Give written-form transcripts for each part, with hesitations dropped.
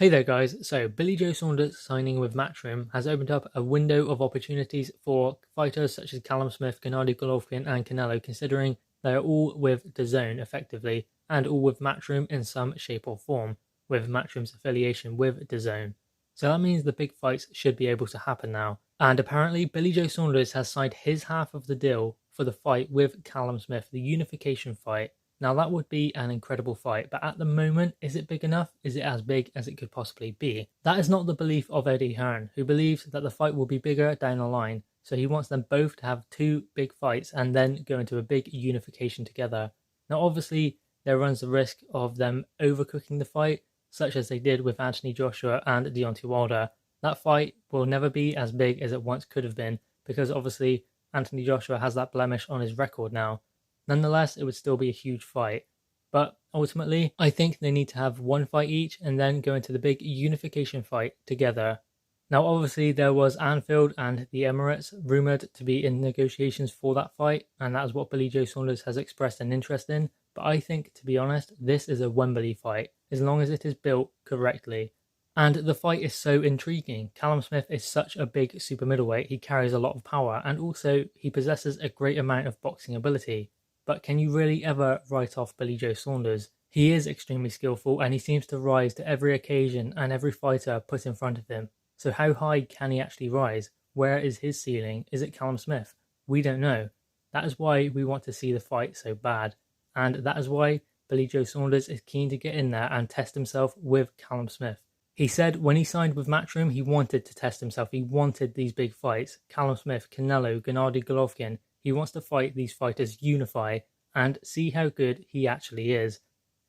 Hey there guys, so Billy Joe Saunders signing with Matchroom has opened up a window of opportunities for fighters such as Callum Smith, Gennady Golovkin and Canelo, considering they are all with DAZN effectively and all with Matchroom in some shape or form, with Matchroom's affiliation with DAZN. So that means the big fights should be able to happen now. And apparently Billy Joe Saunders has signed his half of the deal for the fight with Callum Smith, the unification fight. Now that would be an incredible fight, but at the moment, is it big enough? Is it as big as it could possibly be? That is not the belief of Eddie Hearn, who believes that the fight will be bigger down the line, so he wants them both to have two big fights and then go into a big unification together. Now obviously, there runs the risk of them overcooking the fight, such as they did with Anthony Joshua and Deontay Wilder. That fight will never be as big as it once could have been, because obviously Anthony Joshua has that blemish on his record now. Nonetheless, it would still be a huge fight. But ultimately, I think they need to have one fight each and then go into the big unification fight together. Now, obviously, there was Anfield and the Emirates rumoured to be in negotiations for that fight, and that is what Billy Joe Saunders has expressed an interest in. But I think, to be honest, this is a Wembley fight, as long as it is built correctly. And the fight is so intriguing. Callum Smith is such a big super middleweight, he carries a lot of power, and also he possesses a great amount of boxing ability. But can you really ever write off Billy Joe Saunders? He is extremely skillful and he seems to rise to every occasion and every fighter put in front of him. So how high can he actually rise? Where is his ceiling? Is it Callum Smith? We don't know. That is why we want to see the fight so bad. And that is why Billy Joe Saunders is keen to get in there and test himself with Callum Smith. He said when he signed with Matchroom, he wanted to test himself. He wanted these big fights. Callum Smith, Canelo, Gennady Golovkin. He wants to fight these fighters, unify, and see how good he actually is.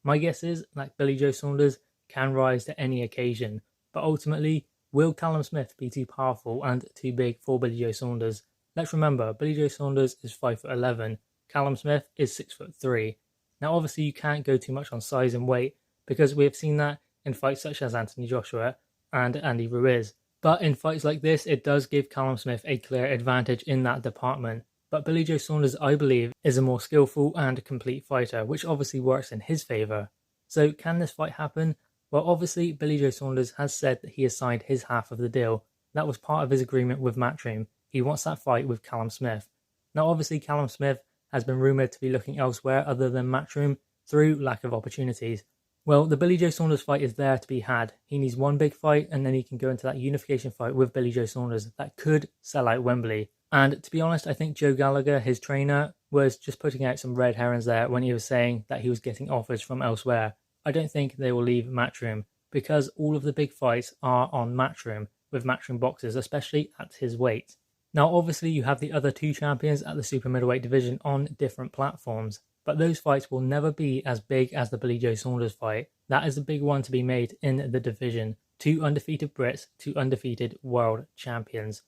My guess is that Billy Joe Saunders can rise to any occasion, but ultimately, will Callum Smith be too powerful and too big for Billy Joe Saunders? Let's remember, Billy Joe Saunders is 5'11", Callum Smith is 6'3". Now obviously you can't go too much on size and weight, because we have seen that in fights such as Anthony Joshua and Andy Ruiz. But in fights like this, it does give Callum Smith a clear advantage in that department. But Billy Joe Saunders, I believe, is a more skillful and complete fighter, which obviously works in his favour. So can this fight happen? Well, obviously, Billy Joe Saunders has said that he has signed his half of the deal. That was part of his agreement with Matchroom. He wants that fight with Callum Smith. Now, obviously, Callum Smith has been rumoured to be looking elsewhere other than Matchroom through lack of opportunities. Well, the Billy Joe Saunders fight is there to be had. He needs one big fight and then he can go into that unification fight with Billy Joe Saunders that could sell out Wembley. And to be honest, I think Joe Gallagher, his trainer, was just putting out some red herrings there when he was saying that he was getting offers from elsewhere. I don't think they will leave Matchroom because all of the big fights are on Matchroom with Matchroom boxers, especially at his weight. Now, obviously, you have the other two champions at the super middleweight division on different platforms, but those fights will never be as big as the Billy Joe Saunders fight. That is the big one to be made in the division. Two undefeated Brits, two undefeated world champions.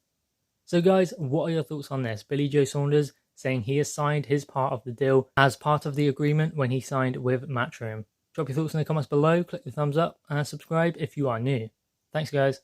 So guys, what are your thoughts on this? Billy Joe Saunders saying he has signed his part of the deal as part of the agreement when he signed with Matchroom. Drop your thoughts in the comments below, click the thumbs up and subscribe if you are new. Thanks guys.